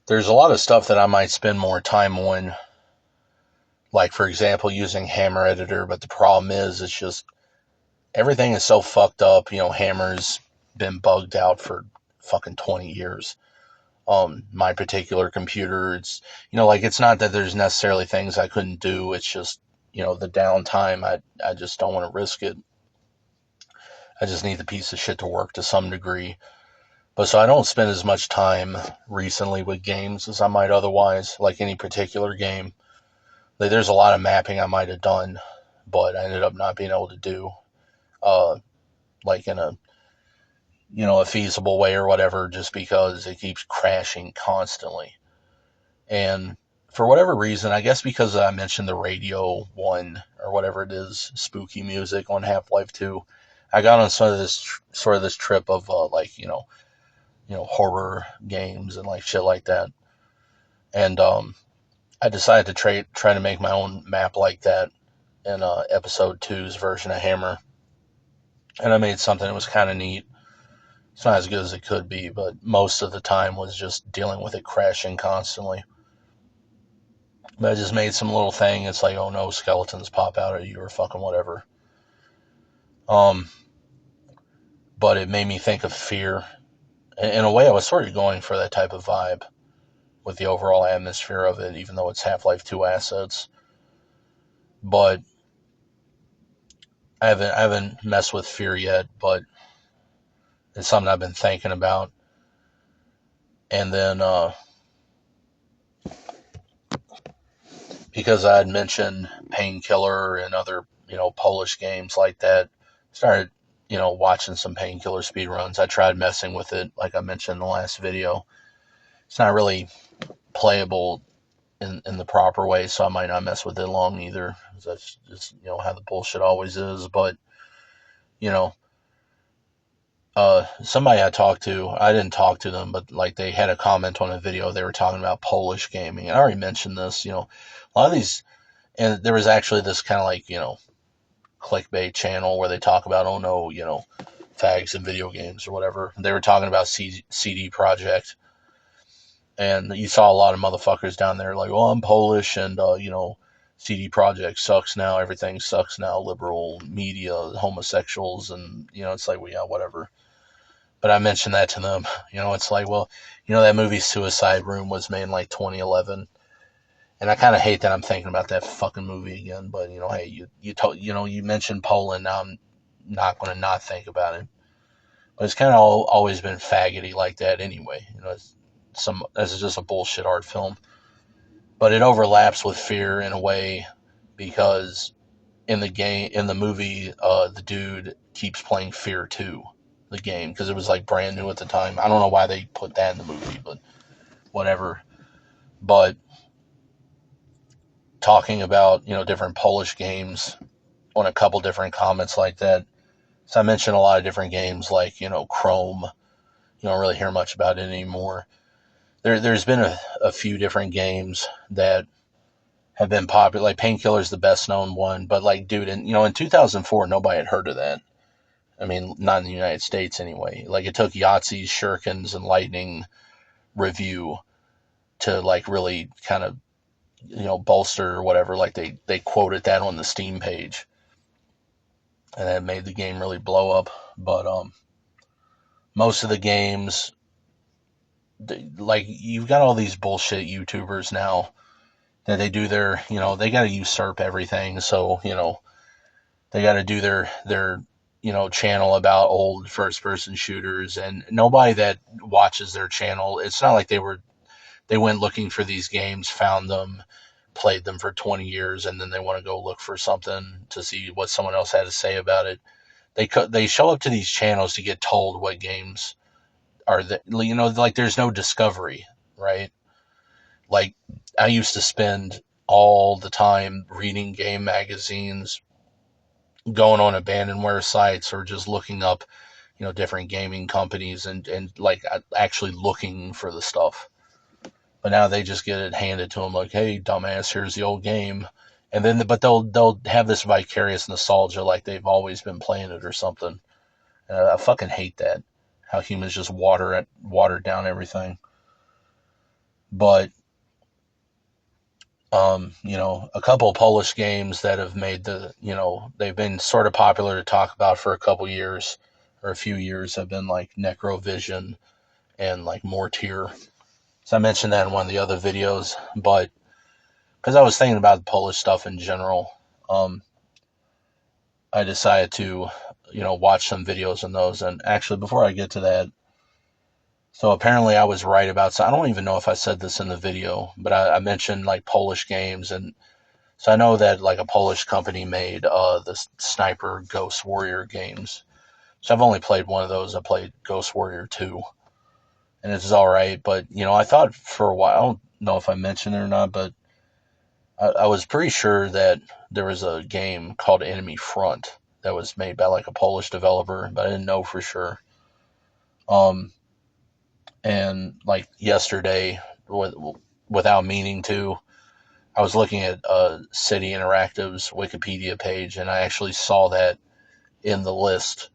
there's a lot of stuff that I might spend more time on, like for example using Hammer Editor, but the problem is it's just everything is so fucked up. Hammer's been bugged out for fucking 20 years. My particular computer, like it's not that there's necessarily things I couldn't do. It's just, the downtime. I just don't want to risk it. I just need the piece of shit to work to some degree. But so I don't spend as much time recently with games as I might otherwise, like any particular game. Like there's a lot of mapping I might have done, but I ended up not being able to do, uh, like in a feasible way or whatever, just because it keeps crashing constantly. And for whatever reason, I guess because I mentioned the radio one or whatever it is, spooky music on Half-Life 2, I got on sort of this trip of like horror games and like shit like that. And I decided to try to make my own map like that in episode two's version of Hammer, and I made something that was kind of neat. It's not as good as it could be, but most of the time was just dealing with it crashing constantly. But I just made some little thing. It's like, oh no, skeletons pop out at you or fucking whatever. Um, but it made me think of fear. In a way, I was sort of going for that type of vibe with the overall atmosphere of it, even though it's Half-Life 2 assets. But I haven't messed with fear yet, but it's something I've been thinking about. And then because I had mentioned Painkiller and other Polish games like that, started watching some Painkiller speedruns. I tried messing with it, like I mentioned in the last video. It's not really playable in the proper way, so I might not mess with it long either. That's just how the bullshit always is. But you know, somebody I talked to, I didn't talk to them, but like they had a comment on a video. They were talking about Polish gaming, and I already mentioned this. A lot of these, and there was actually this kind of like clickbait channel where they talk about, oh no, fags in video games or whatever. They were talking about cdprojekt, and you saw a lot of motherfuckers down there like, oh, I'm Polish, and CD Projekt sucks now. Everything sucks now. Liberal media, homosexuals, and it's like, well, yeah, whatever. But I mentioned that to them. It's like, well, that movie Suicide Room was made in like 2011, and I kind of hate that I'm thinking about that fucking movie again. But hey, you mentioned Poland. Now I'm not going to not think about it. But it's kind of always been faggoty like that anyway. This is just a bullshit art film, but it overlaps with fear in a way because in the movie, the dude keeps playing Fear 2, the game, because it was like brand new at the time. I don't know why they put that in the movie, but whatever. But talking about different Polish games on a couple different comments like that. So I mentioned a lot of different games like Chrome. You don't really hear much about it anymore. There's been a few different games that have been popular. Like Painkiller's the best known one, but like, dude, in 2004, nobody had heard of that. I mean, not in the United States anyway. Like, it took Yahtzee's, Shuriken's, and Lightning review to like really kind of bolster or whatever. Like they quoted that on the Steam page, and that made the game really blow up. But most of the games, like you've got all these bullshit YouTubers now that they do their, they got to usurp everything. So they got to do their channel about old first person shooters, and nobody that watches their channel, it's not like they went looking for these games, found them, played them for 20 years, and then they want to go look for something to see what someone else had to say about it. They show up to these channels to get told what games are the, like there's no discovery, right? Like I used to spend all the time reading game magazines, going on abandonware sites, or just looking up different gaming companies and like actually looking for the stuff. But now they just get it handed to them like, hey, dumbass, here's the old game. And then but they'll have this vicarious nostalgia like they've always been playing it or something. And I fucking hate that, how humans just water down everything. But a couple of Polish games that have made they've been sort of popular to talk about for a couple years or a few years have been like Necrovision and like Mortyr. So I mentioned that in one of the other videos, but because I was thinking about the Polish stuff in general, I decided to, watch some videos on those. And actually, before I get to that, so apparently I was right about, so I don't even know if I said this in the video, but I mentioned like Polish games. And so I know that like a Polish company made the Sniper Ghost Warrior games. So I've only played one of those. I played Ghost Warrior 2, and it's all right. But, I thought for a while, I don't know if I mentioned it or not, but I was pretty sure that there was a game called Enemy Front that was made by like a Polish developer, but I didn't know for sure. Um, and like yesterday, without meaning to, I was looking at City Interactive's Wikipedia page, and I actually saw that in the list.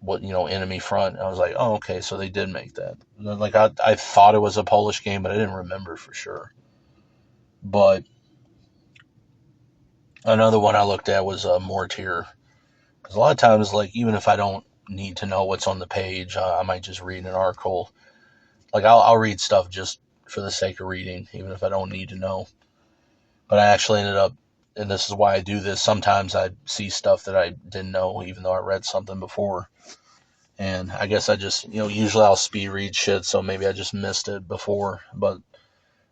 What Enemy Front. I was like, oh, okay, so they did make that. Like I thought it was a Polish game, but I didn't remember for sure. But another one I looked at was Mortyr. Because a lot of times, like, even if I don't need to know what's on the page, I might just read an article. Like, I'll read stuff just for the sake of reading, even if I don't need to know. But I actually ended up, and this is why I do this, sometimes I see stuff that I didn't know, even though I read something before. And I guess I just, usually I'll speed read shit, so maybe I just missed it before. But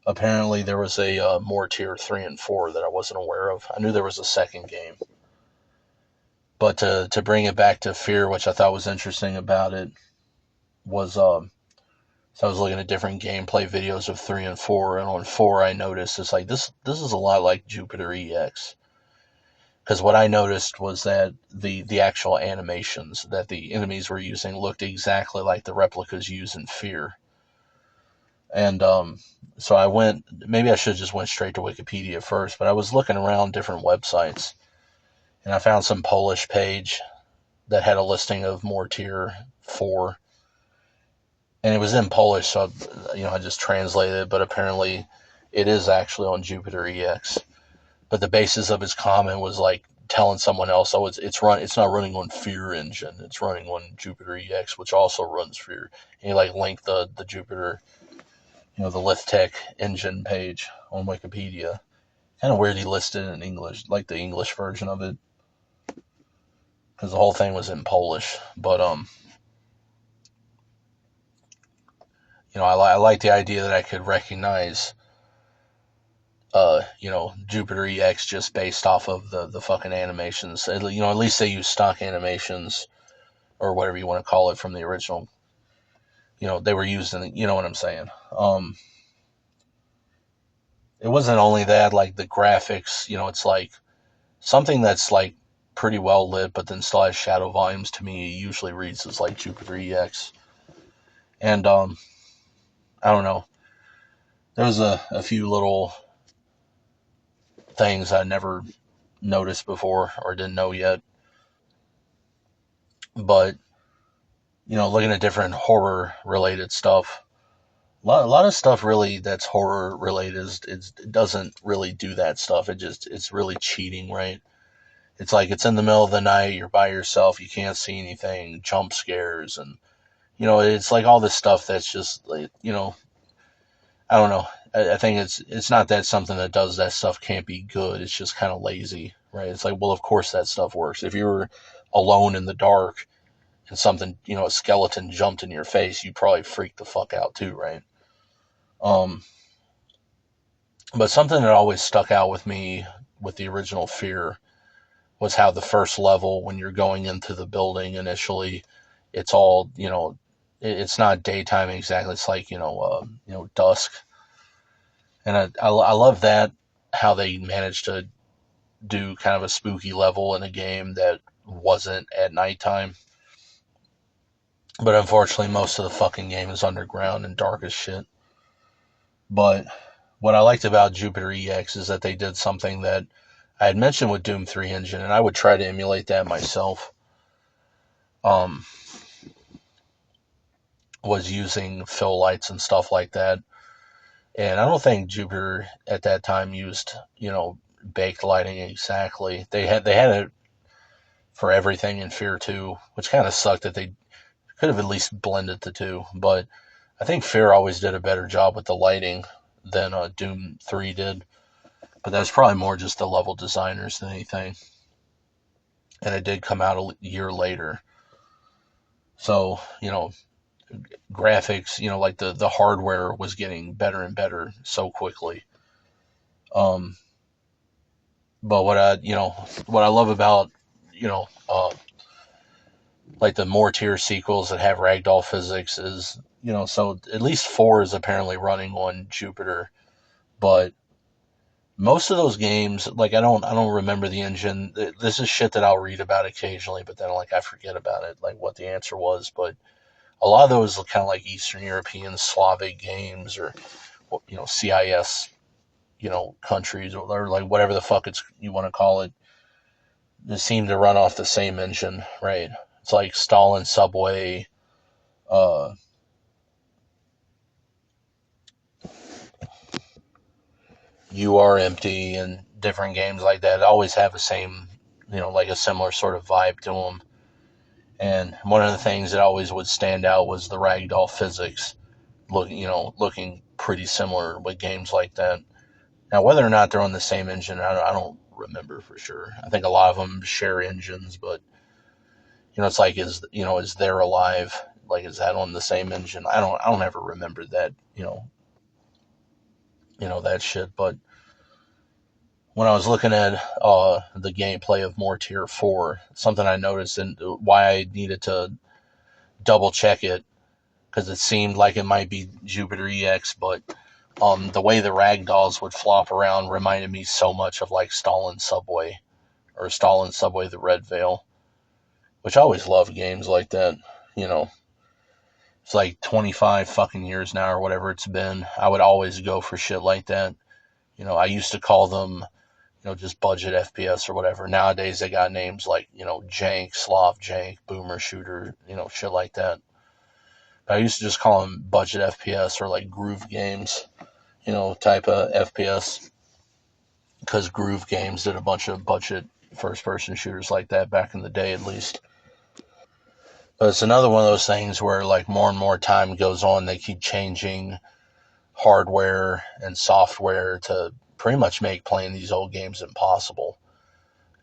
apparently there was a Mortyr 3 and 4 that I wasn't aware of. I knew there was a second game. But to bring it back to Fear, which I thought was interesting about it, was so I was looking at different gameplay videos of 3 and 4, and on 4 I noticed it's like this is a lot like Jupiter EX. Because what I noticed was that the actual animations that the enemies were using looked exactly like the replicas used in Fear. And so I went, maybe I should have just went straight to Wikipedia first, but I was looking around different websites, and I found some Polish page that had a listing of Mortyr 4, and it was in Polish, so I just translated it, but apparently it is actually on Jupiter EX. But the basis of his comment was like telling someone else, oh, it's not running on Fear engine, it's running on Jupiter EX, which also runs Fear. And he like linked the Jupiter, the lithtech engine page on Wikipedia. Kind of weird he listed it in English, like the English version of it, because the whole thing was in Polish. But I like the idea that I could recognize, Jupiter EX just based off of the fucking animations. At least they use stock animations or whatever you want to call it from the original. They were used in, what I'm saying. It wasn't only that, like the graphics, it's like something that's like pretty well lit, but then still has shadow volumes. To me, usually reads as like Jupiter EX. And I don't know. There was a few little things I never noticed before or didn't know yet. But looking at different horror related stuff, a lot of stuff really that's horror related it doesn't really do that stuff. It's really cheating, right? It's like it's in the middle of the night, you're by yourself, you can't see anything, jump scares, and it's like all this stuff that's just like, I don't know. I think it's not that something that does that stuff can't be good. It's just kind of lazy, right? It's like, well, of course that stuff works. If you were alone in the dark and something, a skeleton jumped in your face, you probably freak the fuck out too, right? Um, but something that always stuck out with me with the original Fear was how the first level, when you're going into the building initially, it's all, it's not daytime exactly. It's like, dusk. And I love that, how they managed to do kind of a spooky level in a game that wasn't at nighttime. But unfortunately, most of the fucking game is underground and dark as shit. But what I liked about Jupiter EX is that they did something that I had mentioned with Doom 3 engine, and I would try to emulate that myself. Um, was using fill lights and stuff like that. And I don't think Jupiter at that time used, baked lighting exactly. They had it for everything in Fear 2, which kind of sucked that they could have at least blended the two. But I think Fear always did a better job with the lighting than Doom 3 did. But that's probably more just the level designers than anything. And it did come out a year later. So, graphics, like the hardware was getting better and better so quickly. Um, but what I love about, like the mortyr sequels that have ragdoll physics is, so at least 4 is apparently running on Jupiter, but most of those games, like I don't remember the engine. This is shit that I'll read about occasionally, but then like I forget about it, like what the answer was. But a lot of those kind of like Eastern European Slavic games, or CIS, countries, or like whatever the fuck you want to call it, they seem to run off the same engine, right? It's like Stalin Subway, uh, You Are Empty, and different games like that always have the same, like a similar sort of vibe to them. And one of the things that always would stand out was the ragdoll physics, looking pretty similar with games like that. Now, whether or not they're on the same engine, I don't remember for sure. I think a lot of them share engines, but it's like is They're Alive, like, is that on the same engine? I don't ever remember that, that shit. But when I was looking at the gameplay of Mortyr 4, something I noticed and why I needed to double check it, because it seemed like it might be Jupiter EX, but the way the ragdolls would flop around reminded me so much of like Stalin Subway, or Stalin Subway the Red Veil, which I always love games like that. You know, it's like 25 fucking years now or whatever it's been. I would always go for shit like that. I used to call them, just budget FPS or whatever. Nowadays they got names like, Jank, Slav Jank, Boomer Shooter, shit like that. But I used to just call them budget FPS, or like Groove Games, type of FPS, because Groove Games did a bunch of budget first person shooters like that back in the day, at least. But it's another one of those things where, like, more and more time goes on, they keep changing hardware and software to pretty much make playing these old games impossible.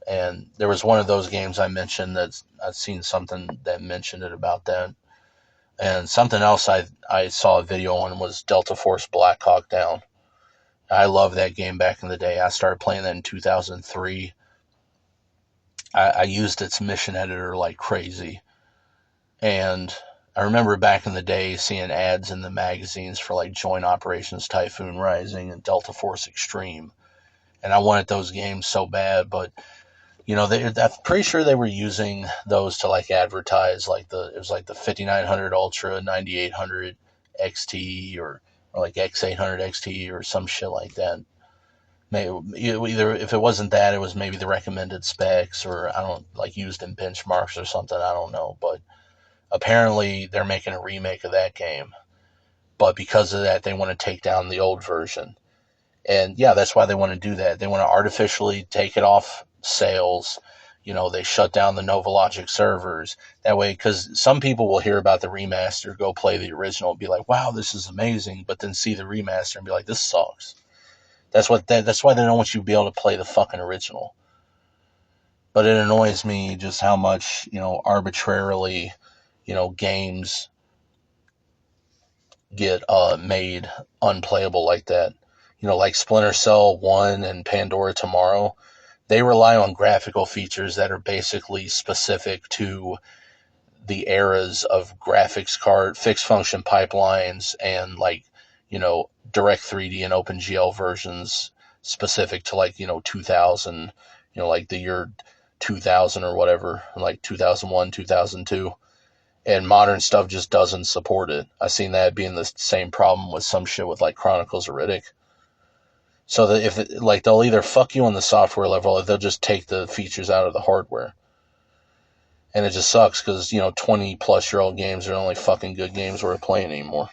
And there was one of those games I mentioned that I've seen something that mentioned it about that. And something else I saw a video on was Delta Force Black Hawk Down. I loved that game back in the day. I started playing that in 2003. I used its mission editor like crazy. And I remember back in the day seeing ads in the magazines for like Joint Operations Typhoon Rising and Delta Force Extreme. And I wanted those games so bad, but I'm pretty sure they were using those to like advertise like it was like the 5900 Ultra, 9800 XT, or like X800 XT or some shit like that. Maybe either, if it wasn't that, it was maybe the recommended specs, or I don't, like, used in benchmarks or something. I don't know, but apparently they're making a remake of that game. But because of that, they want to take down the old version. And yeah, that's why they want to do that. They want to artificially take it off sales. They shut down the novalogic servers. That way, because some people will hear about the remaster, go play the original, be like, wow, this is amazing, but then see the remaster and be like, this sucks. That's why they don't want you to be able to play the fucking original. But it annoys me just how much, arbitrarily, games get made unplayable like that. Like Splinter Cell 1 and Pandora Tomorrow, they rely on graphical features that are basically specific to the eras of graphics card, fixed function pipelines, and like, direct 3D and OpenGL versions specific to like, 2000, like the year 2000 or whatever, like 2001, 2002. And modern stuff just doesn't support it. I've seen that being the same problem with some shit with like Chronicles of Riddick. So that like, they'll either fuck you on the software level, or they'll just take the features out of the hardware. And it just sucks because, 20 plus year old games are the only fucking good games worth playing anymore.